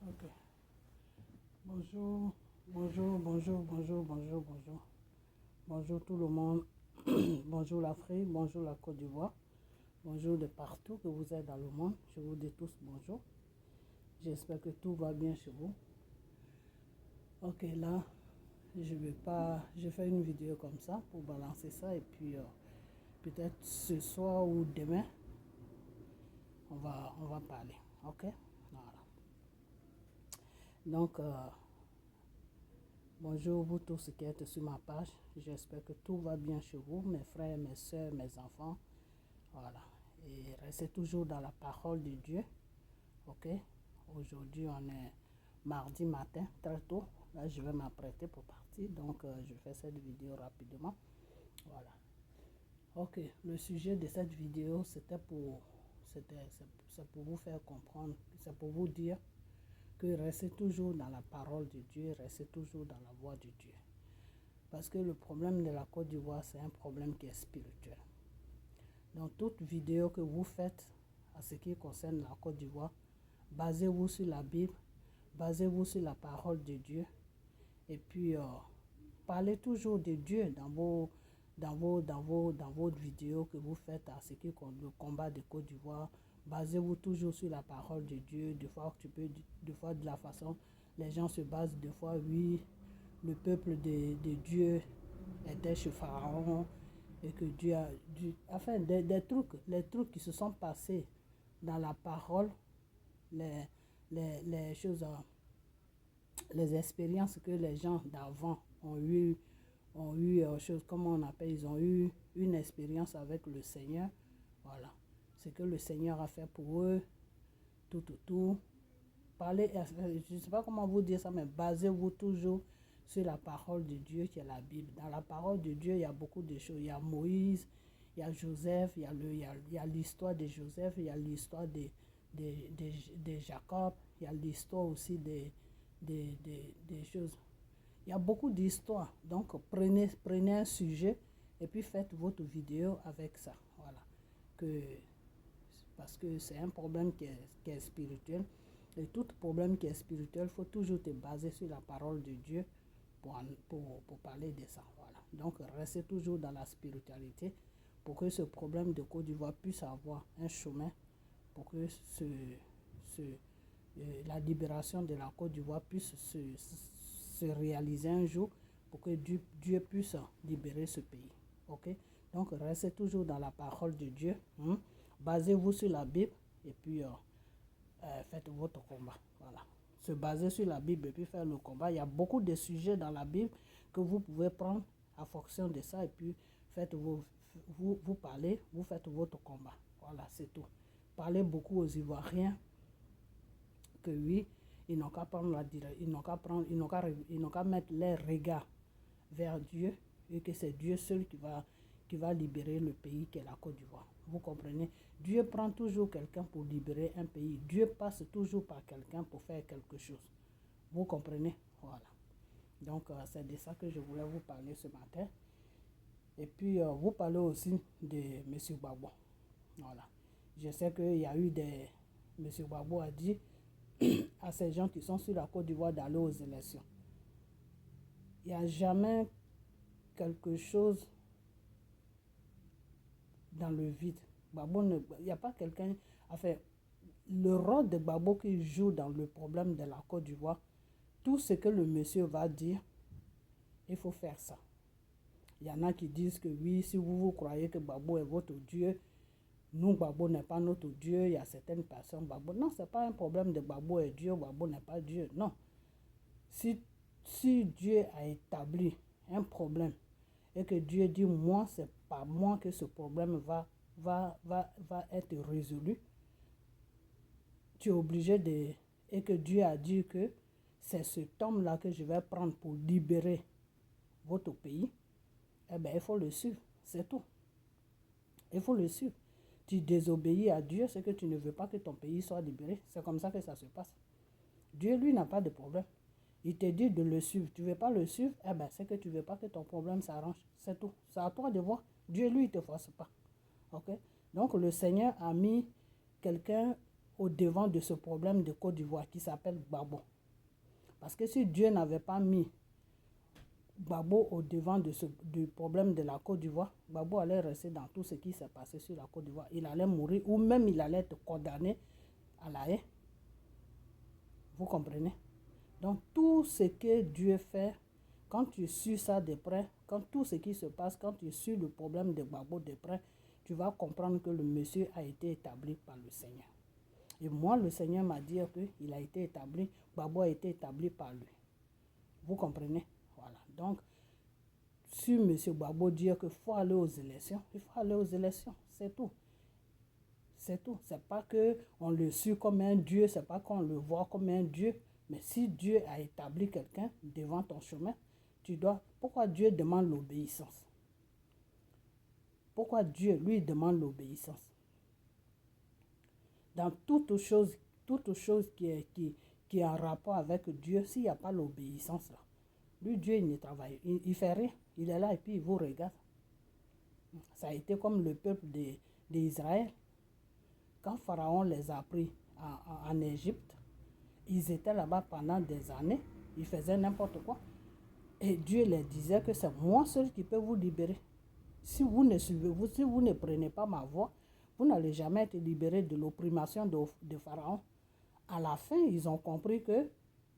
Ok. Bonjour, bonjour, bonjour, bonjour, bonjour, bonjour. Bonjour tout le monde. Bonjour l'Afrique, bonjour la Côte d'Ivoire. Bonjour de partout que vous êtes dans le monde. Je vous dis tous bonjour. J'espère que tout va bien chez vous. Ok, là, je vais pas. Je fais une vidéo comme ça pour balancer ça et puis peut-être ce soir ou demain, on va parler. Ok? Voilà. Donc, bonjour vous tous qui êtes sur ma page. J'espère que tout va bien chez vous, mes frères, mes soeurs, mes enfants. Voilà. Et restez toujours dans la parole de Dieu. Ok? Aujourd'hui, on est mardi matin, très tôt. Là, je vais m'apprêter pour partir. Donc, je fais cette vidéo rapidement. Voilà. Ok. Le sujet de cette vidéo, c'est pour vous faire comprendre, c'est pour vous dire que restez toujours dans la parole de Dieu, restez toujours dans la voie de Dieu. Parce que le problème de la Côte d'Ivoire, c'est un problème qui est spirituel. Donc, toute vidéo que vous faites à ce qui concerne la Côte d'Ivoire, basez-vous sur la Bible, basez-vous sur la parole de Dieu. Et puis, parlez toujours de Dieu dans votre vidéo que vous faites à ce qui concerne le combat de Côte d'Ivoire. Basez-vous toujours sur la parole de Dieu. Des fois, de la façon, les gens se basent, des fois, oui, le peuple de Dieu était chez Pharaon et que Dieu a enfin des trucs, les trucs qui se sont passés dans la parole, les choses, les expériences que les gens d'avant ont eu comment on appelle, ils ont eu une expérience avec le Seigneur. Voilà, ce que le Seigneur a fait pour eux, tout. Parlez, je ne sais pas comment vous dire ça, mais basez-vous toujours sur la parole de Dieu qui est la Bible. Dans la parole de Dieu, il y a beaucoup de choses. Il y a Moïse, il y a Joseph, il y a l'histoire de Joseph, il y a l'histoire de Jacob, il y a l'histoire aussi des choses. Il y a beaucoup d'histoires. Donc, prenez un sujet et puis faites votre vidéo avec ça. Voilà. Parce que c'est un problème qui est spirituel. Et tout problème qui est spirituel, il faut toujours te baser sur la parole de Dieu pour parler de ça. Voilà. Donc, restez toujours dans la spiritualité pour que ce problème de Côte d'Ivoire puisse avoir un chemin, pour que la libération de la Côte d'Ivoire puisse se réaliser un jour, pour que Dieu puisse libérer ce pays. Ok? Donc, restez toujours dans la parole de Dieu. Basez-vous sur la Bible et puis faites votre combat. Voilà. Se baser sur la Bible et puis faire le combat. Il y a beaucoup de sujets dans la Bible que vous pouvez prendre en fonction de ça et puis vous parlez, vous faites votre combat. Voilà, c'est tout. Parlez beaucoup aux Ivoiriens que oui, ils n'ont qu'à prendre ils n'ont qu'à mettre les regards vers Dieu et que c'est Dieu seul qui va libérer le pays qui est la Côte d'Ivoire. Vous comprenez? Dieu prend toujours quelqu'un pour libérer un pays. Dieu passe toujours par quelqu'un pour faire quelque chose. Vous comprenez? Voilà. Donc, c'est de ça que je voulais vous parler ce matin. Et puis, vous parlez aussi de M. Gbagbo. Voilà. Je sais qu'il y a eu des... M. Gbagbo a dit à ces gens qui sont sur la Côte d'Ivoire d'aller aux élections. Il n'y a jamais quelque chose dans le vide. Il n'y a pas quelqu'un... Enfin, le rôle de Gbagbo qui joue dans le problème de la Côte d'Ivoire, tout ce que le monsieur va dire, il faut faire ça. Il y en a qui disent que oui, si vous croyez que Gbagbo est votre Dieu, nous, Gbagbo n'est pas notre Dieu. Il y a certaines personnes, Gbagbo... Non, ce n'est pas un problème de Gbagbo est Dieu, Gbagbo n'est pas Dieu. Non. Si Dieu a établi un problème et que Dieu dit, moi, c'est pas moi que ce problème va être résolu, tu es obligé de... Et que Dieu a dit que c'est cet homme-là que je vais prendre pour libérer votre pays, eh bien, il faut le suivre. C'est tout. Il faut le suivre. Tu désobéis à Dieu, c'est que tu ne veux pas que ton pays soit libéré. C'est comme ça que ça se passe. Dieu, lui, n'a pas de problème. Il te dit de le suivre. Tu ne veux pas le suivre, eh bien, c'est que tu ne veux pas que ton problème s'arrange. C'est tout. C'est à toi de voir. Dieu, lui, il ne te force pas. Ok? Donc, le Seigneur a mis quelqu'un au devant de ce problème de Côte d'Ivoire qui s'appelle Gbagbo. Parce que si Dieu n'avait pas mis Gbagbo au devant du problème de la Côte d'Ivoire, Gbagbo allait rester dans tout ce qui s'est passé sur la Côte d'Ivoire. Il allait mourir ou même il allait être condamné à la haie. Vous comprenez? Donc tout ce que Dieu fait, quand tu suis ça de près, quand tout ce qui se passe, quand tu suis le problème de Gbagbo de près, tu vas comprendre que le monsieur a été établi par le Seigneur. Et moi, le Seigneur m'a dit qu'il a été établi, Gbagbo a été établi par lui. Vous comprenez? Voilà. Donc, si M. Gbagbo dit qu'il faut aller aux élections, il faut aller aux élections. C'est tout. C'est tout. C'est pas qu'on le suit comme un Dieu, c'est pas qu'on le voit comme un Dieu. Mais si Dieu a établi quelqu'un devant ton chemin, tu dois... Pourquoi Dieu demande l'obéissance? Pourquoi Dieu lui demande l'obéissance? Dans toute chose qui est en rapport avec Dieu, s'il n'y a pas l'obéissance là, lui, Dieu, il ne travaille, il fait rien. Il est là et puis il vous regarde. Ça a été comme le peuple d'Israël. Quand Pharaon les a pris en Égypte, ils étaient là-bas pendant des années, ils faisaient n'importe quoi. Et Dieu leur disait que c'est moi seul qui peux vous libérer. Si vous ne prenez pas ma voix, vous n'allez jamais être libéré de l'opprimation de Pharaon. À la fin, ils ont compris que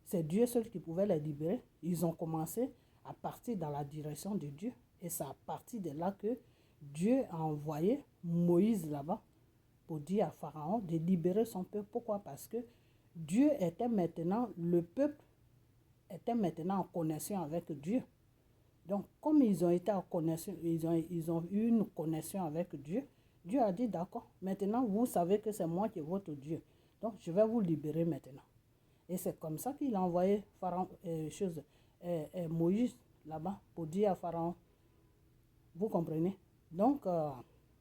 c'est Dieu seul qui pouvait les libérer. Ils ont commencé à partir dans la direction de Dieu. Et c'est à partir de là que Dieu a envoyé Moïse là-bas pour dire à Pharaon de libérer son peuple. Pourquoi? Parce que Dieu était maintenant, le peuple était maintenant en connexion avec Dieu. Donc, comme ils ont été en connexion, ils ont eu une connexion avec Dieu, Dieu a dit, d'accord, maintenant vous savez que c'est moi qui est votre Dieu. Donc, je vais vous libérer maintenant. Et c'est comme ça qu'il a envoyé Pharaon, Moïse là-bas pour dire à Pharaon. Vous comprenez? Donc,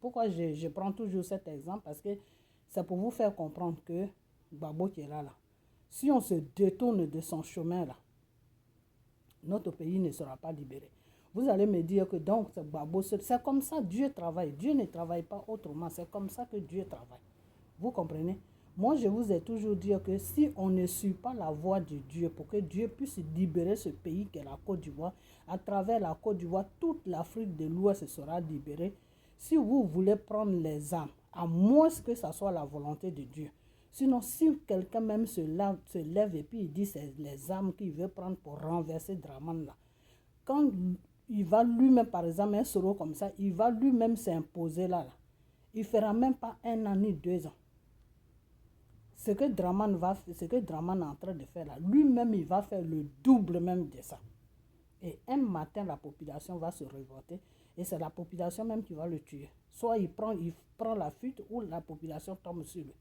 pourquoi je prends toujours cet exemple? Parce que c'est pour vous faire comprendre que Gbagbo qui est là, si on se détourne de son chemin là, notre pays ne sera pas libéré. Vous allez me dire que donc c'est Gbagbo, c'est comme ça Dieu travaille. Dieu ne travaille pas autrement, c'est comme ça que Dieu travaille. Vous comprenez? Moi, je vous ai toujours dit que si on ne suit pas la voie de Dieu pour que Dieu puisse libérer ce pays qu'est la Côte d'Ivoire, à travers la Côte d'Ivoire, toute l'Afrique de l'Ouest sera libérée. Si vous voulez prendre les âmes, à moins que ce soit la volonté de Dieu. Sinon, si quelqu'un même se lève et puis il dit c'est les âmes qu'il veut prendre pour renverser Dramane là, quand il va lui-même, par exemple, un soro comme ça, il va lui-même s'imposer là. Il ne fera même pas 1 an ni 2 ans. Ce que Dramane est en train de faire là, lui-même, il va faire le double même de ça. Et un matin, la population va se révolter et c'est la population même qui va le tuer. Soit il prend la fuite ou la population tombe sur lui.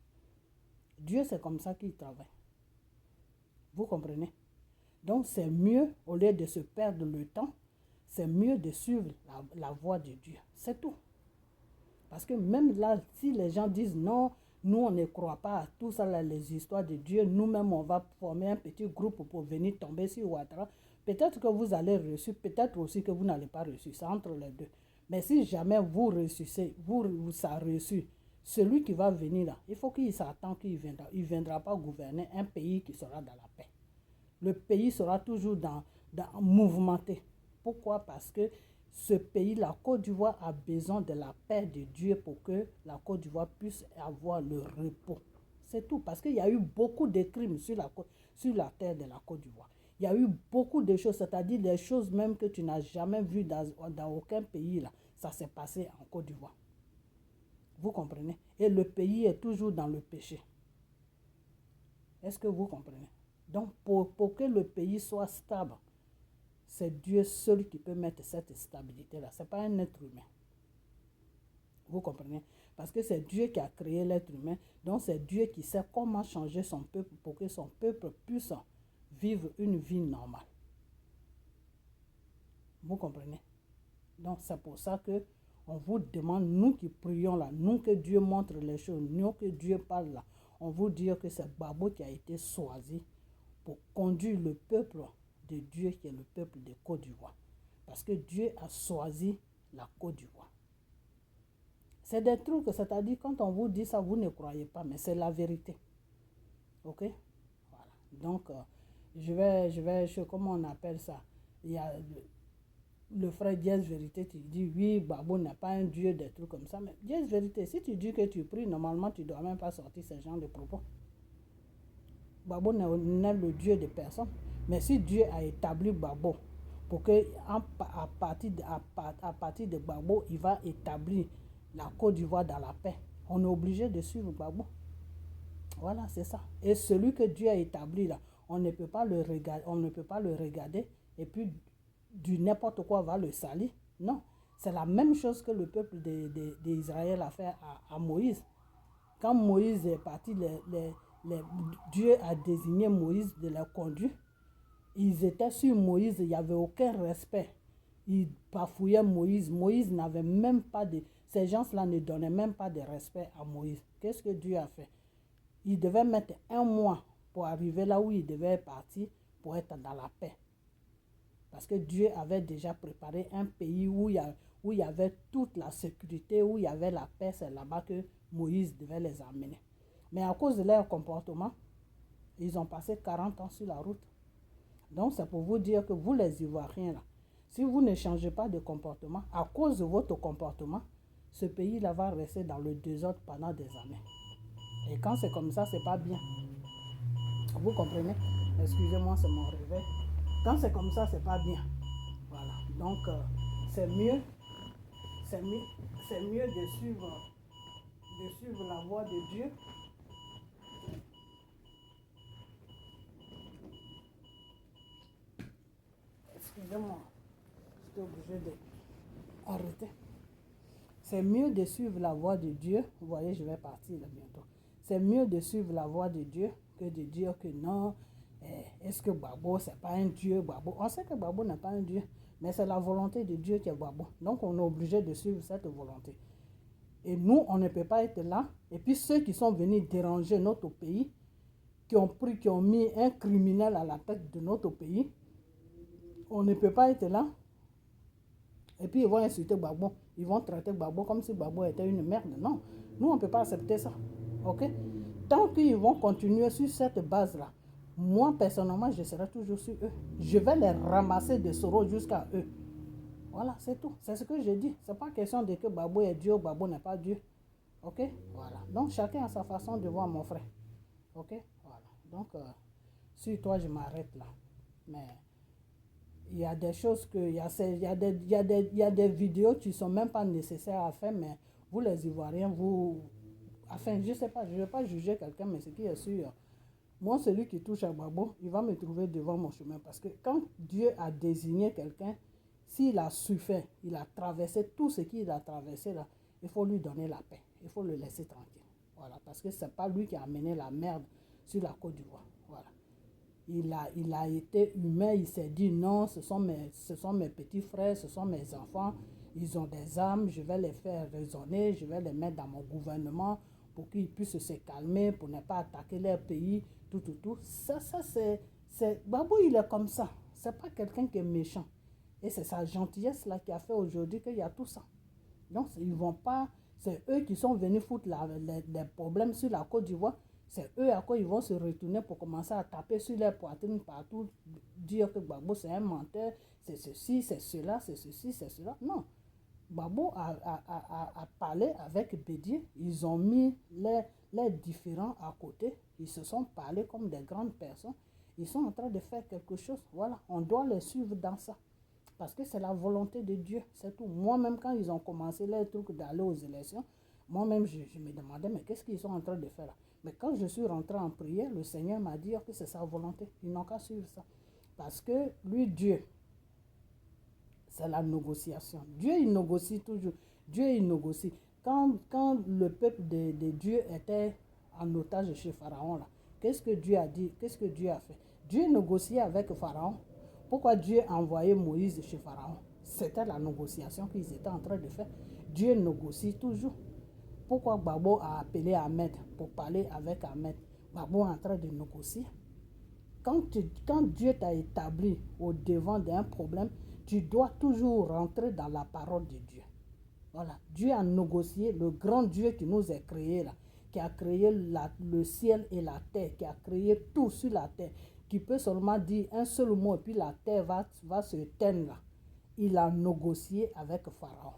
Dieu, c'est comme ça qu'il travaille. Vous comprenez? Donc, c'est mieux, au lieu de se perdre le temps, c'est mieux de suivre la voie de Dieu. C'est tout. Parce que même là, si les gens disent non, nous, on ne croit pas à tout ça, là, les histoires de Dieu, nous-mêmes, on va former un petit groupe pour venir tomber sur Ouattara. Peut-être que vous allez reçu, peut-être aussi que vous n'allez pas reçu. C'est entre les deux. Mais si jamais vous reçuez, vous ça reçu, celui qui va venir là, il faut qu'il s'attende qu'il viendra. Il ne viendra pas gouverner un pays qui sera dans la paix. Le pays sera toujours mouvementé. Pourquoi? Parce que ce pays, la Côte d'Ivoire, a besoin de la paix de Dieu pour que la Côte d'Ivoire puisse avoir le repos. C'est tout. Parce qu'il y a eu beaucoup de crimes sur la terre de la Côte d'Ivoire. Il y a eu beaucoup de choses, c'est-à-dire des choses même que tu n'as jamais vues dans aucun pays. Là. Ça s'est passé en Côte d'Ivoire. Vous comprenez? Et le pays est toujours dans le péché. Est-ce que vous comprenez? Donc, pour que le pays soit stable, c'est Dieu seul qui peut mettre cette stabilité-là. Ce n'est pas un être humain. Vous comprenez? Parce que c'est Dieu qui a créé l'être humain. Donc, c'est Dieu qui sait comment changer son peuple pour que son peuple puisse vivre une vie normale. Vous comprenez? Donc, c'est pour ça que on vous demande, nous qui prions là, nous que Dieu montre les choses, nous que Dieu parle là, on vous dit que c'est Gbagbo qui a été choisi pour conduire le peuple de Dieu qui est le peuple de Côte d'Ivoire. Parce que Dieu a choisi la Côte d'Ivoire. C'est des trucs, c'est-à-dire quand on vous dit ça, vous ne croyez pas, mais c'est la vérité. Ok? Voilà. Donc, comment on appelle ça? Il y a le frère Diaz Vérité, tu dis, oui, Babo n'est pas un dieu, des trucs comme ça. Mais Diaz Vérité, si tu dis que tu pries, normalement, tu ne dois même pas sortir ce genre de propos. Babo n'est le Dieu de personne. Mais si Dieu a établi Babo, pour que à partir de Babo, il va établir la Côte d'Ivoire dans la paix, on est obligé de suivre Babo. Voilà, c'est ça. Et celui que Dieu a établi là, on ne peut pas le regarder et puis du n'importe quoi va le salir. Non, c'est la même chose que le peuple d'Israël a fait à Moïse. Quand Moïse est parti, Dieu a désigné Moïse de la conduire. Ils étaient sur Moïse, il n'y avait aucun respect. Ils bafouillaient Moïse. Moïse n'avait même pas de... Ces gens-là ne donnaient même pas de respect à Moïse. Qu'est-ce que Dieu a fait? Il devait mettre 1 mois pour arriver là où il devait partir pour être dans la paix. Parce que Dieu avait déjà préparé un pays où il y avait toute la sécurité, où il y avait la paix. C'est là-bas que Moïse devait les amener. Mais à cause de leur comportement, ils ont passé 40 ans sur la route. Donc c'est pour vous dire que vous les Ivoiriens, là, si vous ne changez pas de comportement, à cause de votre comportement, ce pays-là va rester dans le désordre pendant des années. Et quand c'est comme ça, c'est pas bien. Vous comprenez? Excusez-moi, c'est mon réveil. Quand c'est comme ça, c'est pas bien. Voilà. Donc, c'est mieux de suivre la voie de Dieu. Excusez-moi, j'étais obligé d'arrêter. C'est mieux de suivre la voie de Dieu. Vous voyez, je vais partir là bientôt. C'est mieux de suivre la voie de Dieu que de dire que non, est-ce que Babo, c'est pas un Dieu, Babo? On sait que Babo n'est pas un Dieu, mais c'est la volonté de Dieu qui est Babo. Donc, on est obligé de suivre cette volonté. Et nous, on ne peut pas être là. Et puis, ceux qui sont venus déranger notre pays, qui ont mis un criminel à la tête de notre pays, on ne peut pas être là. Et puis, ils vont insulter Babo. Ils vont traiter Babo comme si Babo était une merde. Non, nous, on ne peut pas accepter ça. OK? Tant qu'ils vont continuer sur cette base-là, moi, personnellement, je serai toujours sur eux. Je vais les ramasser de Soro jusqu'à eux. Voilà, c'est tout. C'est ce que je dis. Ce n'est pas question de que Babo est Dieu ou Babo n'est pas Dieu. OK? Voilà. Donc, chacun a sa façon de voir mon frère. OK? Voilà. Donc, sur toi, je m'arrête là. Mais il y a des choses que... Il y a des vidéos qui ne sont même pas nécessaires à faire, mais vous, les Ivoiriens, vous... Enfin, je ne sais pas, je ne vais pas juger quelqu'un, mais ce qui est sûr, moi, celui qui touche à Babo, il va me trouver devant mon chemin. Parce que quand Dieu a désigné quelqu'un, s'il a souffert, il a traversé tout ce qu'il a traversé là, il faut lui donner la paix. Il faut le laisser tranquille. Voilà, parce que ce n'est pas lui qui a amené la merde sur la Côte d'Ivoire. Voilà. Il a été humain, il s'est dit non, ce sont mes petits frères, ce sont mes enfants, ils ont des âmes, je vais les faire raisonner, je vais les mettre dans mon gouvernement pour qu'ils puissent se calmer, pour ne pas attaquer leur pays, tout. Ça c'est Babo, il est comme ça. C'est pas quelqu'un qui est méchant. Et c'est sa gentillesse là qui a fait aujourd'hui qu'il y a tout ça. Donc, ils vont pas, c'est eux qui sont venus foutre les problèmes sur la Côte d'Ivoire. C'est eux à quoi ils vont se retourner pour commencer à taper sur leur poitrine partout, dire que Babo c'est un menteur, c'est ceci, c'est cela, c'est ceci, c'est cela. Non. Babo a parlé avec Bédier, ils ont mis les différents à côté, ils se sont parlé comme des grandes personnes, ils sont en train de faire quelque chose. Voilà, on doit les suivre dans ça. Parce que c'est la volonté de Dieu, c'est tout. Moi-même, quand ils ont commencé les trucs d'aller aux élections, moi-même, je me demandais, mais qu'est-ce qu'ils sont en train de faire là? Mais quand je suis rentré en prière, le Seigneur m'a dit que c'est sa volonté. Ils n'ont qu'à suivre ça. Parce que lui, Dieu, c'est la négociation. Dieu, il négocie toujours. Dieu, il négocie. Quand le peuple de Dieu était en otage chez Pharaon, là, qu'est-ce que Dieu a dit? Qu'est-ce que Dieu a fait? Dieu négociait avec Pharaon. Pourquoi Dieu a envoyé Moïse chez Pharaon? C'était la négociation qu'ils étaient en train de faire. Dieu négocie toujours. Pourquoi Babo a appelé Ahmed pour parler avec Ahmed? Babo est en train de négocier. Quand Dieu t'a établi au devant d'un problème, tu dois toujours rentrer dans la parole de Dieu. Voilà. Dieu a négocié, le grand Dieu qui nous a créés là. qui a créé le ciel et la terre, qui a créé tout sur la terre, qui peut seulement dire un seul mot et puis la terre va se teindre. Il a négocié avec Pharaon.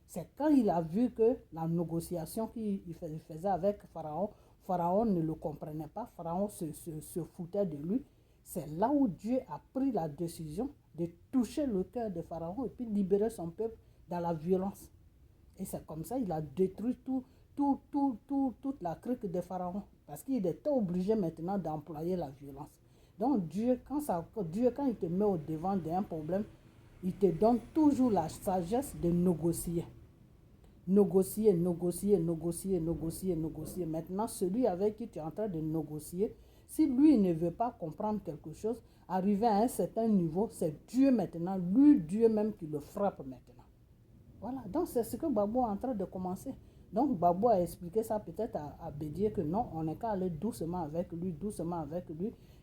C'est quand il a vu que la négociation qu'il faisait avec Pharaon, Pharaon ne le comprenait pas, Pharaon se foutait de lui. C'est là où Dieu a pris la décision de toucher le cœur de Pharaon et puis libérer son peuple dans la violence. Et c'est comme ça qu'il a détruit toute la crique de Pharaon. Parce qu'il était obligé maintenant d'employer la violence. Donc Dieu, quand il te met au devant d'un problème, il te donne toujours la sagesse de négocier. Négocier. Maintenant, celui avec qui tu es en train de négocier, si lui ne veut pas comprendre quelque chose, arrivé à un certain niveau, c'est Dieu maintenant, Dieu même qui le frappe maintenant. Voilà, donc c'est ce que Gbagbo est en train de commencer. Donc Gbagbo a expliqué ça peut-être à Bédié que non, on n'est qu'à aller doucement avec lui.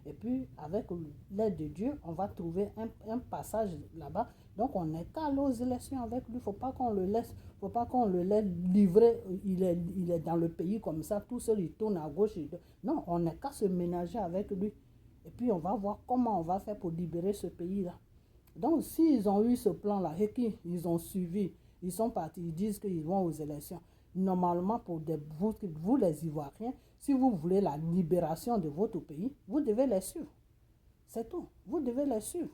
Et puis avec l'aide de Dieu, on va trouver un passage là-bas. Donc on n'est qu'à aller aux élections avec lui. Il ne faut pas qu'on le laisse livrer. Il est dans le pays comme ça, tout seul, il tourne à gauche. Non, on n'est qu'à se ménager avec lui. Et puis on va voir comment on va faire pour libérer ce pays-là. Donc s'ils ont eu ce plan-là et qu'ils ont suivi, ils sont partis, ils disent qu'ils vont aux élections. Normalement, pour vous les Ivoiriens, si vous voulez la libération de votre pays, vous devez les suivre. C'est tout. Vous devez les suivre.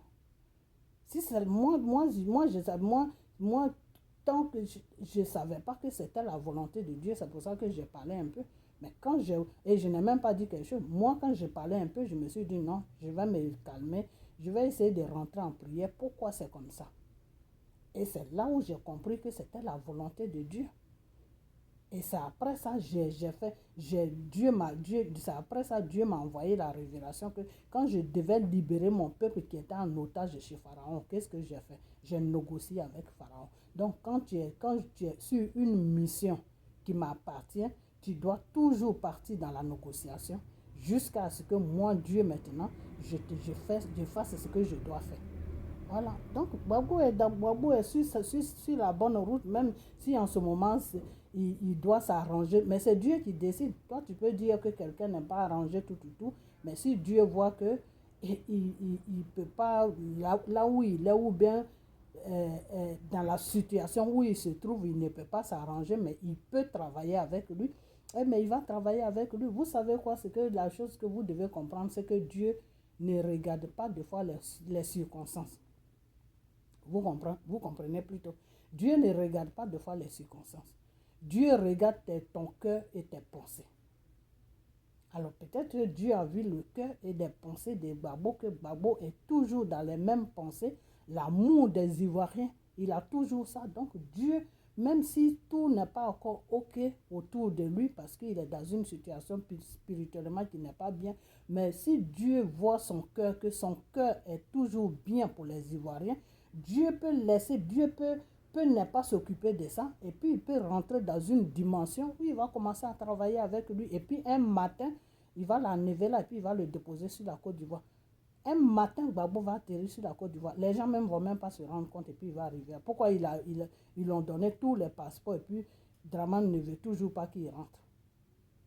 Si c'est moi, tant que je ne savais pas que c'était la volonté de Dieu, c'est pour ça que j'ai parlé un peu. Mais et je n'ai même pas dit quelque chose. Moi, quand j'ai parlé un peu, je me suis dit non, je vais me calmer. Je vais essayer de rentrer en prière. Pourquoi c'est comme ça? Et c'est là où j'ai compris que c'était la volonté de Dieu. Et c'est après ça, après ça, Dieu m'a envoyé la révélation que quand je devais libérer mon peuple qui était en otage chez Pharaon, qu'est-ce que j'ai fait? J'ai négocié avec Pharaon. Donc, quand tu es sur une mission qui m'appartient, tu dois toujours partir dans la négociation jusqu'à ce que moi, Dieu, maintenant, je fasse ce que je dois faire. Voilà. Donc, Gbagbo est sur la bonne route, même si en ce moment, il doit s'arranger. Mais c'est Dieu qui décide. Toi, tu peux dire que quelqu'un n'est pas arrangé, tout. Mais si Dieu voit que il peut pas, là où il est, ou bien dans la situation où il se trouve, il ne peut pas s'arranger, mais il peut travailler avec lui. Mais il va travailler avec lui. Vous savez quoi? C'est que la chose que vous devez comprendre, c'est que Dieu ne regarde pas des fois les circonstances. Vous comprenez plutôt. Dieu ne regarde pas deux fois les circonstances. Dieu regarde ton cœur et tes pensées. Alors peut-être que Dieu a vu le cœur et des pensées de Gbagbo, que Gbagbo est toujours dans les mêmes pensées. L'amour des Ivoiriens, il a toujours ça. Donc Dieu, même si tout n'est pas encore OK autour de lui, parce qu'il est dans une situation spirituellement qui n'est pas bien, mais si Dieu voit son cœur, que son cœur est toujours bien pour les Ivoiriens, Dieu peut laisser, Dieu peut ne pas s'occuper de ça, et puis il peut rentrer dans une dimension où il va commencer à travailler avec lui, et puis un matin, il va l'enlever là, et puis il va le déposer sur la Côte d'Ivoire. Un matin, Gbagbo va atterrir sur la Côte d'Ivoire. Les gens même ne vont même pas se rendre compte, et puis il va arriver. Pourquoi ils ont donné tous les passeports, et puis Dramane ne veut toujours pas qu'il rentre?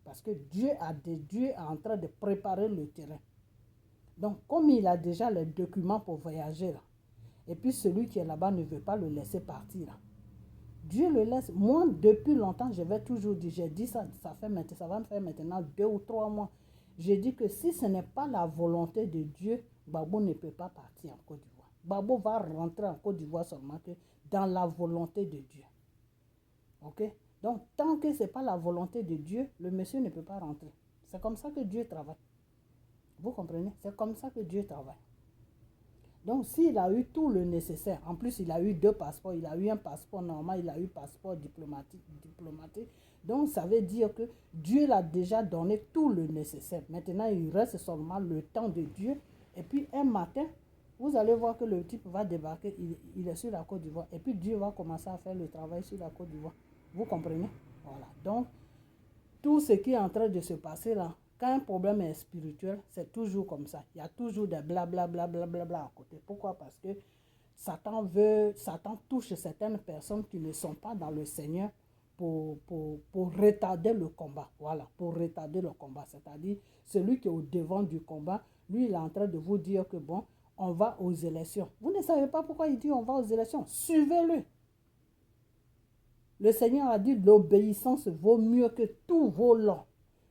Parce que Dieu est en train de préparer le terrain. Donc, comme il a déjà les documents pour voyager là, et puis celui qui est là-bas ne veut pas le laisser partir là, Dieu le laisse. Moi, depuis longtemps, j'ai dit ça, ça va me faire maintenant 2 ou 3 mois. J'ai dit que si ce n'est pas la volonté de Dieu, Gbagbo ne peut pas partir en Côte d'Ivoire. Gbagbo va rentrer en Côte d'Ivoire seulement que dans la volonté de Dieu. Ok? Donc, tant que ce n'est pas la volonté de Dieu, le monsieur ne peut pas rentrer. C'est comme ça que Dieu travaille. Vous comprenez? C'est comme ça que Dieu travaille. Donc, s'il a eu tout le nécessaire, en plus, il a eu 2 passeports, il a eu un passeport normal, il a eu un passeport diplomatique. Donc, ça veut dire que Dieu l'a déjà donné tout le nécessaire. Maintenant, il reste seulement le temps de Dieu. Et puis, un matin, vous allez voir que le type va débarquer, il est sur la Côte d'Ivoire. Et puis, Dieu va commencer à faire le travail sur la Côte d'Ivoire. Vous comprenez? Voilà. Donc, tout ce qui est en train de se passer là, quand un problème est spirituel, c'est toujours comme ça. Il y a toujours des blablabla à côté. Pourquoi? Parce que Satan touche certaines personnes qui ne sont pas dans le Seigneur pour retarder le combat. Voilà, pour retarder le combat. C'est-à-dire, celui qui est au devant du combat, lui, il est en train de vous dire que bon, on va aux élections. Vous ne savez pas pourquoi il dit on va aux élections. Suivez-le. Le Seigneur a dit l'obéissance vaut mieux que tout volant.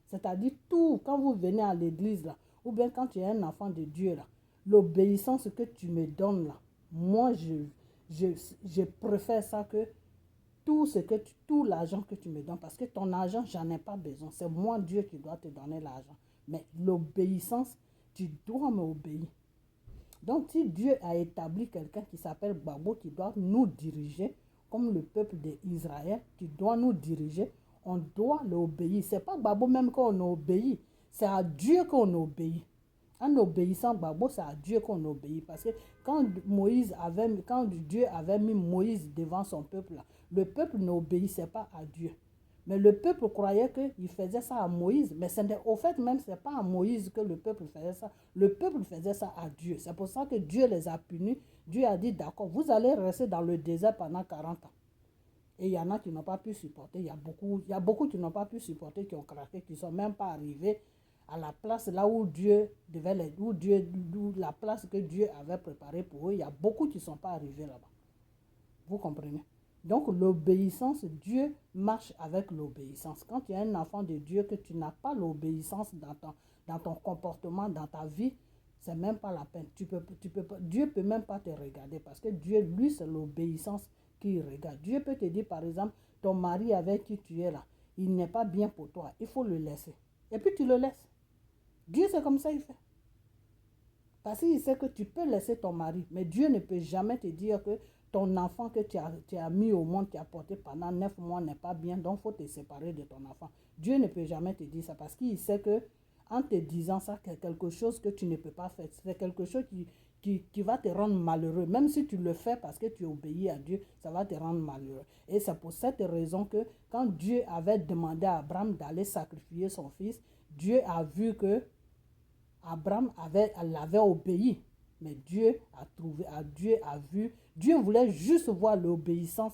C'est-à-dire tout, quand vous venez à l'église là, ou bien quand tu es un enfant de Dieu là, l'obéissance que tu me donnes là, moi je préfère ça que tout l'argent que tu me donnes, parce que ton argent, j'en ai pas besoin. C'est moi, Dieu, qui dois te donner l'argent. Mais l'obéissance, tu dois m'obéir. Donc, si Dieu a établi quelqu'un qui s'appelle Gbagbo, qui doit nous diriger, comme le peuple d'Israël, qui doit nous diriger, on doit l'obéir. Ce n'est pas Gbagbo même qu'on obéit, c'est à Dieu qu'on obéit. En obéissant Gbagbo, c'est à Dieu qu'on obéit. Parce que quand Dieu avait mis Moïse devant son peuple, le peuple n'obéissait pas à Dieu. Mais le peuple croyait qu'il faisait ça à Moïse. Mais au fait même, ce n'est pas à Moïse que le peuple faisait ça. Le peuple faisait ça à Dieu. C'est pour ça que Dieu les a punis. Dieu a dit, d'accord, vous allez rester dans le désert pendant 40 ans. Et il y en a qui n'ont pas pu supporter. Il y a beaucoup qui n'ont pas pu supporter, qui ont craqué, qui ne sont même pas arrivés à la place là où la place que Dieu avait préparée pour eux. Il y a beaucoup qui ne sont pas arrivés là-bas. Vous comprenez? Donc l'obéissance, Dieu marche avec l'obéissance. Quand tu es un enfant de Dieu, que tu n'as pas l'obéissance dans ton comportement, dans ta vie, c'est même pas la peine. Dieu ne peut même pas te regarder, parce que Dieu, lui, c'est l'obéissance qui regarde. Dieu peut te dire, par exemple, ton mari avec qui tu es là, il n'est pas bien pour toi, il faut le laisser. Et puis tu le laisses. Dieu, c'est comme ça il fait. Parce qu'il sait que tu peux laisser ton mari, mais Dieu ne peut jamais te dire que ton enfant que tu as mis au monde, tu as porté pendant 9 mois n'est pas bien, donc il faut te séparer de ton enfant. Dieu ne peut jamais te dire ça, parce qu'il sait que en te disant ça, c'est quelque chose que tu ne peux pas faire. C'est quelque chose qui va te rendre malheureux. Même si tu le fais parce que tu obéis à Dieu, ça va te rendre malheureux. Et c'est pour cette raison que quand Dieu avait demandé à Abraham d'aller sacrifier son fils, Dieu a vu que Abraham l'avait obéi. Mais Dieu voulait juste voir l'obéissance.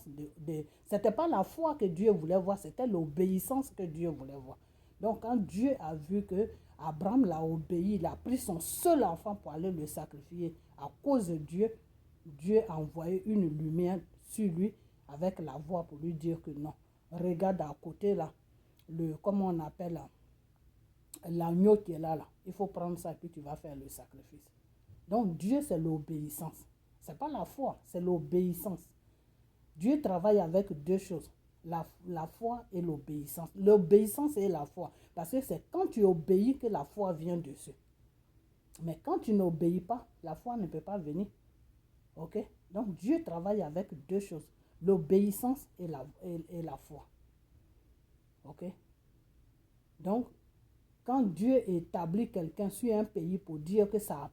Ce n'était pas la foi que Dieu voulait voir, c'était l'obéissance que Dieu voulait voir. Donc quand Dieu a vu que Abraham l'a obéi, il a pris son seul enfant pour aller le sacrifier à cause de Dieu, Dieu a envoyé une lumière sur lui avec la voix pour lui dire que non. Regarde à côté là, comment on appelle là, l'agneau qui est là. Il faut prendre ça et puis tu vas faire le sacrifice. Donc Dieu, c'est l'obéissance. Ce n'est pas la foi, c'est l'obéissance. Dieu travaille avec deux choses, la foi et l'obéissance. L'obéissance et la foi. Parce que c'est quand tu obéis que la foi vient dessus. Mais quand tu n'obéis pas, la foi ne peut pas venir. Ok? Donc Dieu travaille avec deux choses, l'obéissance et la foi. Ok? Donc, quand Dieu établit quelqu'un sur un pays pour dire que c'est à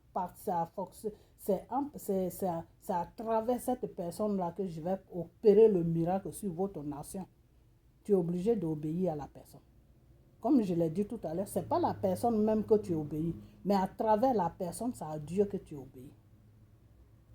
travers cette personne-là que je vais opérer le miracle sur votre nation, tu es obligé d'obéir à la personne. Comme je l'ai dit tout à l'heure, ce n'est pas la personne même que tu obéis, mais à travers la personne, c'est à Dieu que tu obéis.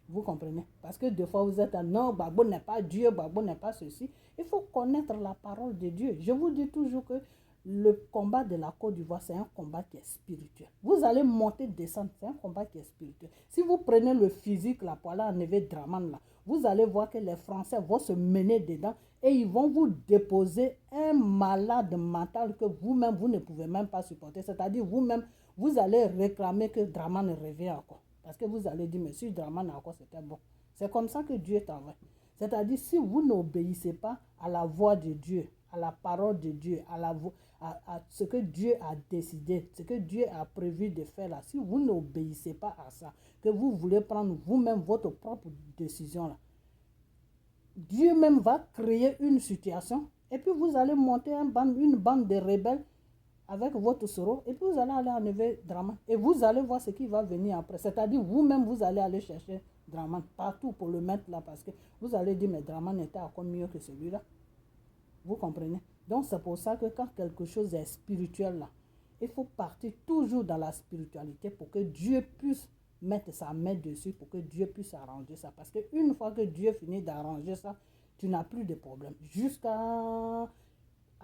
Vous comprenez? Parce que des fois, vous êtes non, Gbagbo n'est pas Dieu, Gbagbo n'est pas ceci. Il faut connaître la parole de Dieu. Je vous dis toujours que le combat de la Côte d'Ivoire, c'est un combat qui est spirituel. Vous allez monter, descendre, c'est un combat qui est spirituel. Si vous prenez le physique, là, pour aller enlever Dramane, là, vous allez voir que les Français vont se mener dedans et ils vont vous déposer un malade mental que vous-même, vous ne pouvez même pas supporter. C'est-à-dire, vous-même, vous allez réclamer que Dramane revienne encore. Parce que vous allez dire, mais si Dramane encore, c'était bon. C'est comme ça que Dieu travaille. C'est-à-dire, si vous n'obéissez pas à la voix de Dieu, à la parole de Dieu, à ce que Dieu a décidé, ce que Dieu a prévu de faire là, si vous n'obéissez pas à ça, que vous voulez prendre vous-même votre propre décision là, Dieu même va créer une situation et puis vous allez monter une bande de rebelles avec votre soro et puis vous allez aller enlever Dramane et vous allez voir ce qui va venir après. C'est-à-dire vous-même vous allez aller chercher Dramane partout pour le mettre là parce que vous allez dire mais Dramane était encore mieux que celui-là. Vous comprenez? Donc c'est pour ça que quand quelque chose est spirituel là, il faut partir toujours dans la spiritualité pour que Dieu puisse mettre sa main dessus, pour que Dieu puisse arranger ça. Parce qu'une fois que Dieu finit d'arranger ça, tu n'as plus de problème. Jusqu'à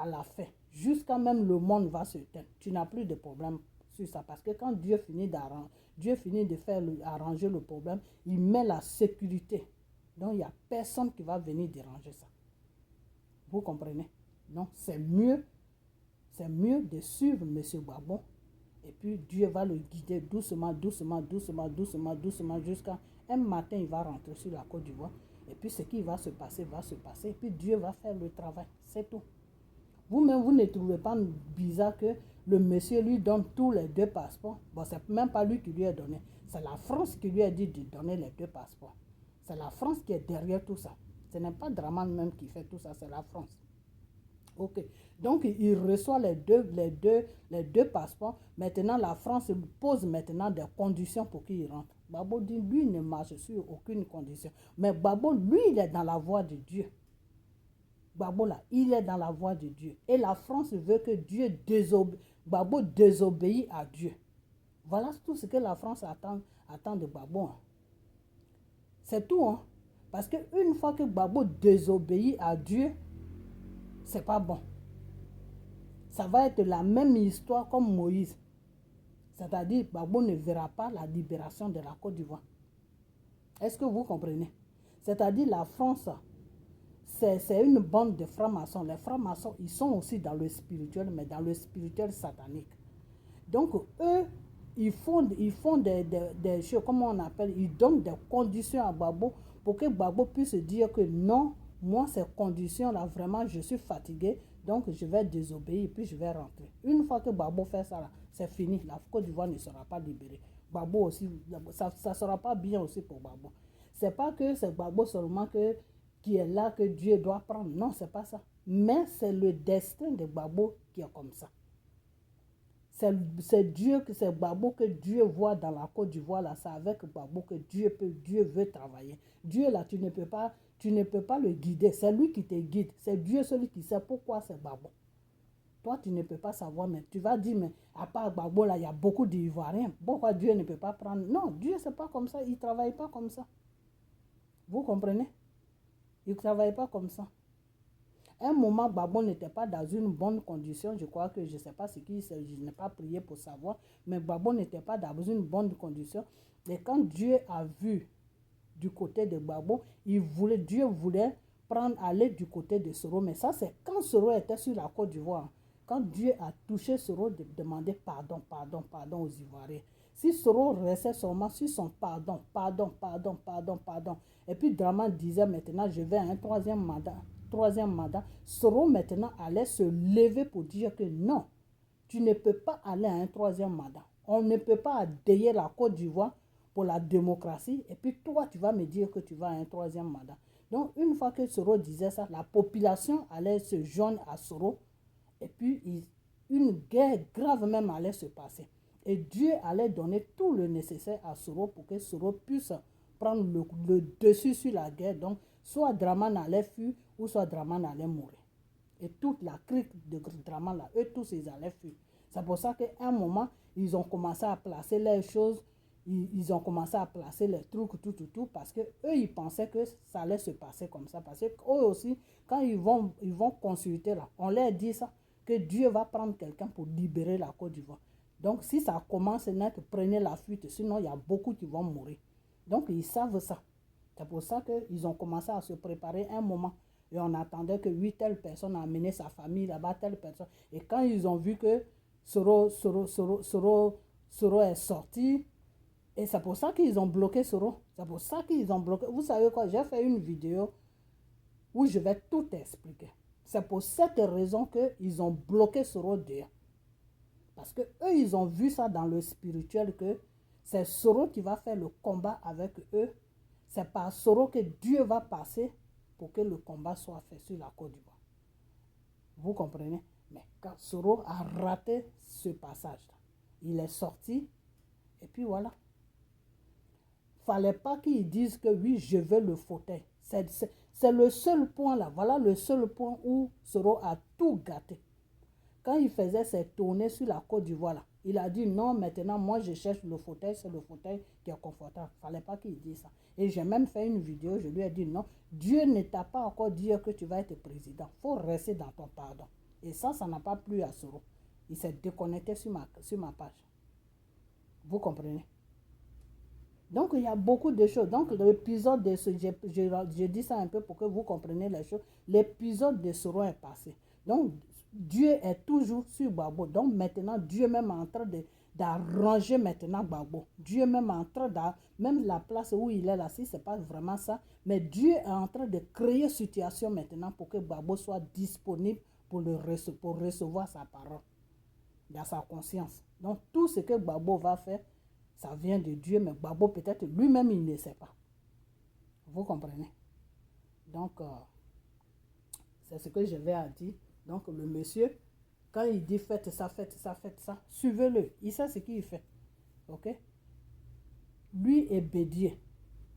la fin, jusqu'à même le monde va se teindre. Tu n'as plus de problème sur ça. Parce que quand Dieu finit de faire arranger le problème, il met la sécurité. Donc, il n'y a personne qui va venir déranger ça. Vous comprenez? Donc, c'est mieux de suivre M. Gbagbo. Et puis, Dieu va le guider doucement, jusqu'à un matin, il va rentrer sur la Côte d'Ivoire. Et puis, ce qui va se passer, va se passer. Et puis, Dieu va faire le travail. C'est tout. Vous-même, vous ne trouvez pas bizarre que le monsieur lui donne tous les 2 passeports? Bon, c'est même pas lui qui lui a donné. C'est la France qui lui a dit de donner les 2 passeports. C'est la France qui est derrière tout ça. Ce n'est pas Draman même qui fait tout ça, c'est la France. Ok. Donc, il reçoit les deux passeports. Maintenant, la France pose maintenant des conditions pour qu'il rentre. Gbagbo dit, lui, il ne marche sur aucune condition. Mais Gbagbo, lui, il est dans la voie de Dieu. Gbagbo, là, il est dans la voie de Dieu. Et la France veut que Gbagbo désobéisse à Dieu. Voilà tout ce que la France attend de Gbagbo. Hein. C'est tout. Hein. Parce qu'une fois que Gbagbo désobéit à Dieu, c'est pas bon. Ça va être la même histoire comme Moïse. C'est-à-dire, Gbagbo ne verra pas la libération de la Côte d'Ivoire. Est-ce que vous comprenez? C'est-à-dire, la France, c'est une bande de francs-maçons. Les francs-maçons, ils sont aussi dans le spirituel, mais dans le spirituel satanique. Donc, eux, ils font des choses, comment on appelle, ils donnent des conditions à Gbagbo pour que Gbagbo puisse dire que non, moi, ces conditions-là, vraiment, je suis fatigué, donc je vais désobéir et puis je vais rentrer. Une fois que Gbagbo fait ça, c'est fini. La Côte d'Ivoire ne sera pas libérée. Gbagbo aussi, ça ne sera pas bien aussi pour Gbagbo. Ce n'est pas que c'est Gbagbo seulement qui est là que Dieu doit prendre. Non, ce n'est pas ça. Mais c'est le destin de Gbagbo qui est comme ça. C'est Gbagbo que Dieu voit dans la Côte d'Ivoire, là. C'est avec Gbagbo que Dieu veut travailler. Dieu, là, tu ne peux pas le guider. C'est lui qui te guide. C'est Dieu celui qui sait pourquoi c'est Gbagbo. Toi, tu ne peux pas savoir, mais tu vas dire, mais à part Gbagbo, là, il y a beaucoup d'Ivoiriens. Pourquoi Dieu ne peut pas prendre? Non, Dieu, c'est pas comme ça. Il ne travaille pas comme ça. Vous comprenez? Il ne travaille pas comme ça. Un moment, Gbagbo n'était pas dans une bonne condition. Je crois que je ne sais pas ce qui c'est. Je n'ai pas prié pour savoir. Mais Gbagbo n'était pas dans une bonne condition. Et quand Dieu a vu du côté de Gbagbo, Dieu voulait aller du côté de Soro. Mais ça, c'est quand Soro était sur la Côte d'Ivoire. Quand Dieu a touché Soro, de demander pardon aux Ivoiriens. Si Soro restait seulement sur son pardon. Et puis Draman disait maintenant, je vais à un troisième mandat. Soro maintenant allait se lever pour dire que non, tu ne peux pas aller à un troisième mandat. On ne peut pas adhérer la Côte d'Ivoire pour la démocratie. Et puis toi, tu vas me dire que tu vas à un troisième mandat. Donc, une fois que Soro disait ça, la population allait se joindre à Soro. Et puis, une guerre grave même allait se passer. Et Dieu allait donner tout le nécessaire à Soro pour que Soro puisse prendre le dessus sur la guerre. Donc, soit Draman allait fuir ou soit Draman allait mourir. Et toute la clique de Draman, là, eux tous, ils allaient fuir. C'est pour ça qu'à un moment, ils ont commencé à placer les choses, ils ont commencé à placer les trucs, tout, parce qu'eux, ils pensaient que ça allait se passer comme ça. Parce qu'eux aussi, quand ils vont consulter là, on leur dit ça, que Dieu va prendre quelqu'un pour libérer la Côte d'Ivoire. Donc, si ça commence net, prenez la fuite, sinon il y a beaucoup qui vont mourir. Donc, ils savent ça. C'est pour ça qu'ils ont commencé à se préparer un moment. Et on attendait que telle personne a amené sa famille là-bas, telle personne. Et quand ils ont vu que Soro est sorti, et c'est pour ça qu'ils ont bloqué Soro. C'est pour ça qu'ils ont bloqué. Vous savez quoi, j'ai fait une vidéo où je vais tout expliquer. C'est pour cette raison qu'ils ont bloqué Soro dehors. Parce qu'eux, ils ont vu ça dans le spirituel que c'est Soro qui va faire le combat avec eux. C'est par Soro que Dieu va passer pour que le combat soit fait sur la Côte d'Ivoire. Vous comprenez? Mais quand Soro a raté ce passage-là, il est sorti et puis voilà. Il ne fallait pas qu'ils disent que oui, je veux le fauteuil. C'est le seul point là. Voilà le seul point où Soro a tout gâté. Quand il faisait ses tournées sur la Côte d'Ivoire là, Il a dit non, maintenant, moi, je cherche le fauteuil, c'est le fauteuil qui est confortable. Il ne fallait pas qu'il dise ça. Et j'ai même fait une vidéo, je lui ai dit non, Dieu ne t'a pas encore dit que tu vas être président. Il faut rester dans ton pardon. Et ça n'a pas plu à Soro. Il s'est déconnecté sur ma page. Vous comprenez? Donc, il y a beaucoup de choses. Donc, l'épisode de ce... Je dis ça un peu pour que vous compreniez les choses. L'épisode de Soro est passé. Donc, Dieu est toujours sur Gbagbo. Donc, maintenant, Dieu même est en train d'arranger maintenant Gbagbo. Dieu même est en train même la place où il est là, si ce n'est pas vraiment ça. Mais Dieu est en train de créer une situation maintenant pour que Gbagbo soit disponible pour recevoir sa parole. Dans sa conscience. Donc, tout ce que Gbagbo va faire, ça vient de Dieu, mais Gbagbo peut-être lui-même, il ne sait pas. Vous comprenez? Donc, c'est ce que je vais à dire. Donc, le monsieur, quand il dit faites ça, suivez-le. Il sait ce qu'il fait. Ok? Lui est Bédier.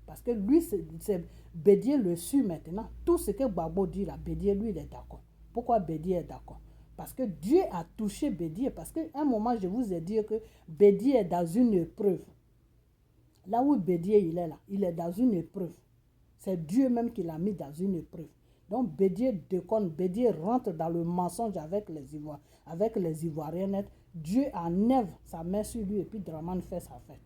Parce que lui, c'est Bédier le suit maintenant. Tout ce que Gbagbo dit là, Bédier, lui, il est d'accord. Pourquoi Bédier est d'accord? Parce que Dieu a touché Bédier. Parce qu'à un moment, je vous ai dit que Bédier est dans une épreuve. Là où Bédier il est là, il est dans une épreuve. C'est Dieu même qui l'a mis dans une épreuve. Donc Bédier déconne, Bédier rentre dans le mensonge avec les Ivoiriens nets. Dieu enlève sa main sur lui et puis Draman fait sa fête.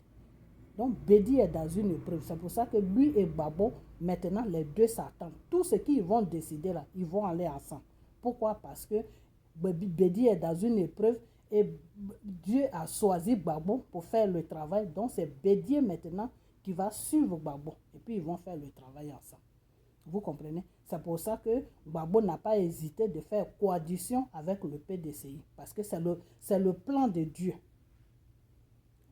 Donc Bédier est dans une épreuve. C'est pour ça que lui et Gbagbo, maintenant les deux s'attendent. Tout ce qu'ils vont décider là, ils vont aller ensemble. Pourquoi? Parce que Bédier est dans une épreuve et Dieu a choisi Gbagbo pour faire le travail. Donc c'est Bédier maintenant qui va suivre Gbagbo. Et puis ils vont faire le travail ensemble. Vous comprenez? C'est pour ça que Gbagbo n'a pas hésité de faire coalition avec le PDCI. Parce que c'est le plan de Dieu.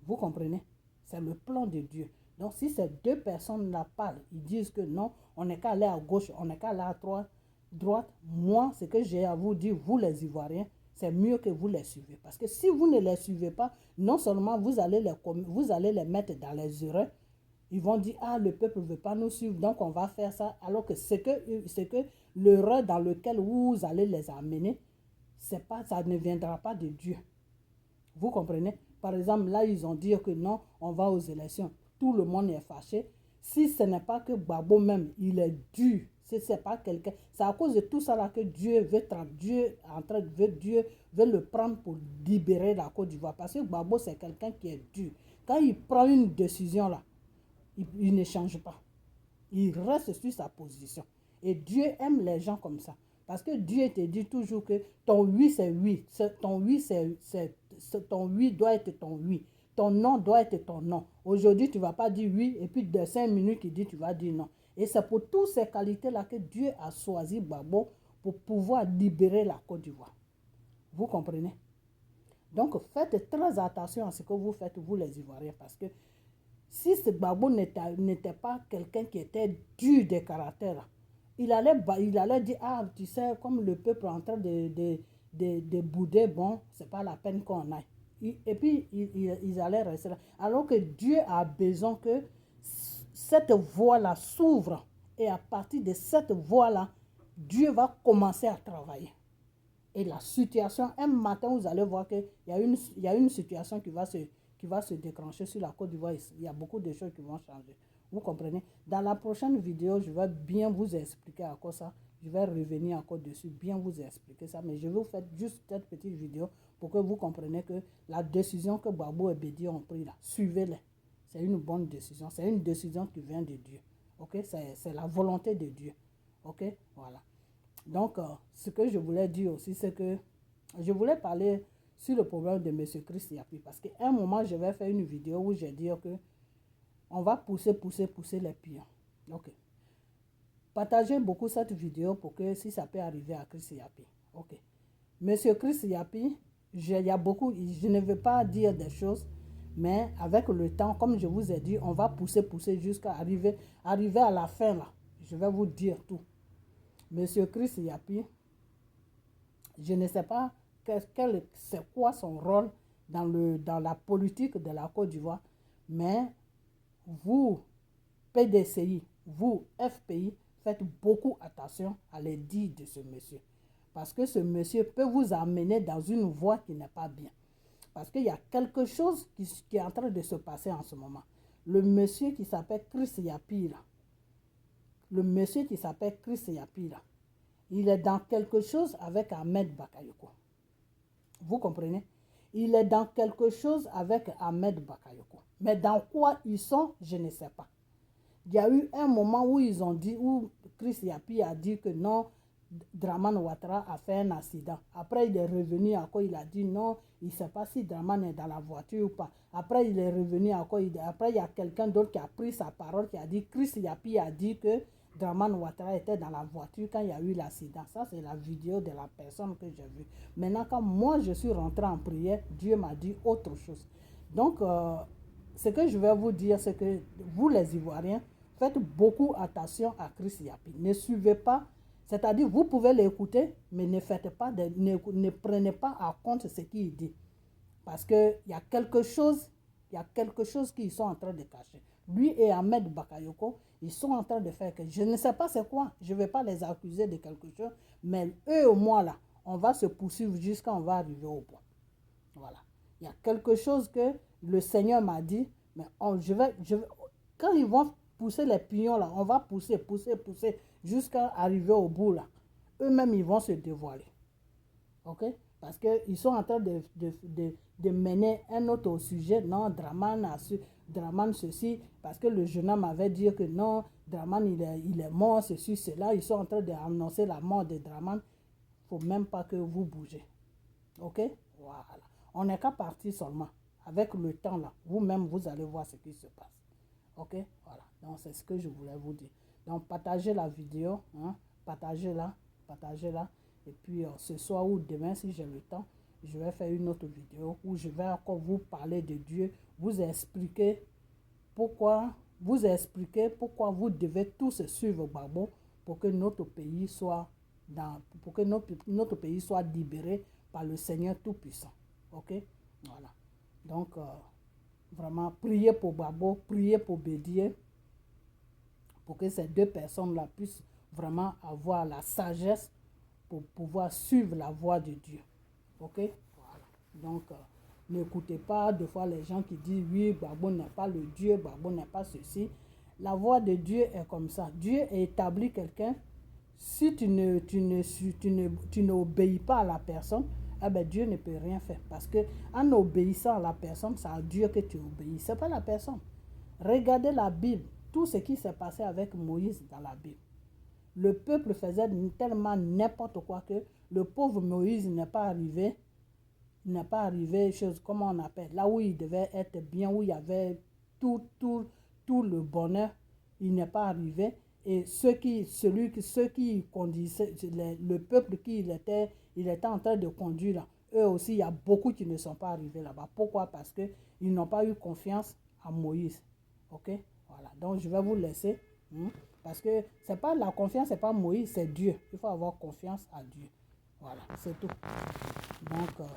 Vous comprenez? C'est le plan de Dieu. Donc si ces deux personnes-là parlent, ils disent que non, on n'est qu'à aller à gauche, on n'est qu'à aller à droite. Moi, ce que j'ai à vous dire, vous les Ivoiriens, c'est mieux que vous les suivez. Parce que si vous ne les suivez pas, non seulement vous allez les mettre dans les erreurs, ils vont dire, ah, le peuple ne veut pas nous suivre, donc on va faire ça. Alors que c'est que l'erreur dans laquelle vous allez les amener, ça ne viendra pas de Dieu. Vous comprenez? Par exemple, là, ils ont dit que non, on va aux élections. Tout le monde est fâché. Si ce n'est pas que Gbagbo même, il est dur. Si ce n'est pas quelqu'un. C'est à cause de tout ça là que Dieu veut le prendre pour libérer la Côte d'Ivoire. Parce que Gbagbo, c'est quelqu'un qui est dur. Quand il prend une décision là, il ne change pas. Il reste sur sa position. Et Dieu aime les gens comme ça. Parce que Dieu te dit toujours que ton oui, c'est oui. Ton oui doit être ton oui. Ton non doit être ton non. Aujourd'hui, tu ne vas pas dire oui, et puis de 5 minutes, il dit tu vas dire non. Et c'est pour toutes ces qualités-là que Dieu a choisi Gbagbo pour pouvoir libérer la Côte d'Ivoire. Vous comprenez? Donc, faites très attention à ce que vous faites, vous les Ivoiriens, parce que si ce Gbagbo n'était pas quelqu'un qui était dur de caractère, il allait dire, ah, tu sais, comme le peuple est en train de bouder, bon, c'est pas la peine qu'on aille. Et puis, ils allaient rester là. Alors que Dieu a besoin que cette voie-là s'ouvre. Et à partir de cette voie-là, Dieu va commencer à travailler. Et la situation, un matin, vous allez voir qu'il y a une situation qui va se déclencher sur la Côte d'Ivoire. Il y a beaucoup de choses qui vont changer. Vous comprenez? Dans la prochaine vidéo, je vais bien vous expliquer à quoi ça. Je vais revenir encore dessus, bien vous expliquer ça. Mais je vais vous faire juste cette petite vidéo pour que vous compreniez que la décision que Gbagbo et Bédier ont prise là, suivez-les. C'est une bonne décision. C'est une décision qui vient de Dieu. Ok? C'est la volonté de Dieu. Ok? Voilà. Donc, ce que je voulais dire aussi, c'est que je voulais parler sur le problème de M. Chris Yapi. Parce qu'à un moment, je vais faire une vidéo où je vais dire que on va pousser les pions. Ok. Partagez beaucoup cette vidéo pour que si ça peut arriver à Chris Yapi. Ok. Monsieur Chris Yapi, je ne veux pas dire des choses, mais avec le temps, comme je vous ai dit, on va pousser jusqu'à arriver à la fin là. Je vais vous dire tout. Monsieur Chris Yapi, je ne sais pas c'est quoi son rôle dans la politique de la Côte d'Ivoire, mais vous, PDCI, vous, FPI, faites beaucoup attention à les dires de ce monsieur. Parce que ce monsieur peut vous amener dans une voie qui n'est pas bien. Parce qu'il y a quelque chose qui est en train de se passer en ce moment. Le monsieur qui s'appelle Chris Yapi, là, il est dans quelque chose avec Ahmed Bakayoko. Vous comprenez? Il est dans quelque chose avec Ahmed Bakayoko. Mais dans quoi ils sont, je ne sais pas. Il y a eu un moment où ils ont dit, où Chris Yapi a dit que non, Draman Ouattara a fait un accident. Après, il est revenu encore, il a dit non, il ne sait pas si Draman est dans la voiture ou pas. Après, il est revenu encore, après, il y a quelqu'un d'autre qui a pris sa parole, qui a dit, Chris Yapi a dit que Draman Ouattara était dans la voiture quand il y a eu l'accident. Ça, c'est la vidéo de la personne que j'ai vue. Maintenant, quand moi, je suis rentré en prière, Dieu m'a dit autre chose. Donc, ce que je vais vous dire, c'est que vous, les Ivoiriens, faites beaucoup attention à Chris Yapi. Ne suivez pas, c'est-à-dire vous pouvez l'écouter, mais ne prenez pas en compte ce qu'il dit. Parce qu'il y a quelque chose qu'ils sont en train de cacher. Lui et Ahmed Bakayoko, ils sont en train de faire que je ne sais pas c'est quoi. Je ne vais pas les accuser de quelque chose, mais eux et moi là, on va se poursuivre jusqu'à on va arriver au point. Voilà. Il y a quelque chose que le Seigneur m'a dit, mais quand ils vont pousser les pignons là, on va pousser jusqu'à arriver au bout là. Eux-mêmes, ils vont se dévoiler. Ok? Parce qu'ils sont en train de mener un autre sujet. Non, Draman ceci, parce que le jeune homme avait dit que non, Draman il est mort, ceci, cela. Ils sont en train d'annoncer la mort de Draman. Il ne faut même pas que vous bougez. Ok? Voilà. On n'est qu'à partir seulement. Avec le temps là, vous-même, vous allez voir ce qui se passe. Ok? Voilà. Donc, c'est ce que je voulais vous dire. Donc, partagez la vidéo. Hein? Partagez-la. Et puis, ce soir ou demain, si j'ai le temps, je vais faire une autre vidéo où je vais encore vous parler de Dieu, vous expliquer pourquoi vous devez tous suivre Gbagbo pour que notre pays soit notre pays soit libéré par le Seigneur Tout-Puissant. Ok? Voilà. Donc, vraiment, priez pour Gbagbo, priez pour Bédié, pour que ces deux personnes-là puissent vraiment avoir la sagesse pour pouvoir suivre la voie de Dieu. Ok? Voilà. Donc, n'écoutez pas deux fois les gens qui disent oui, Gbagbo n'est pas le Dieu, Gbagbo n'est pas ceci. La voie de Dieu est comme ça. Dieu a établi quelqu'un. Si tu n'obéis pas à la personne, eh bien, Dieu ne peut rien faire. Parce que en obéissant à la personne, c'est à Dieu que tu obéis. Ce n'est pas la personne. Regardez la Bible. Tout ce qui s'est passé avec Moïse dans la Bible. Le peuple faisait tellement n'importe quoi que le pauvre Moïse n'est pas arrivé, comment on appelle, là où il devait être bien, où il y avait tout le bonheur, il n'est pas arrivé. Et ceux qui conduisaient, le peuple qu'il était en train de conduire, là, eux aussi, il y a beaucoup qui ne sont pas arrivés là-bas. Pourquoi? Parce qu'ils n'ont pas eu confiance à Moïse. Ok? Voilà. Donc, je vais vous laisser. Parce que c'est pas la confiance, c'est pas Moïse, c'est Dieu. Il faut avoir confiance à Dieu. Voilà, c'est tout. Donc,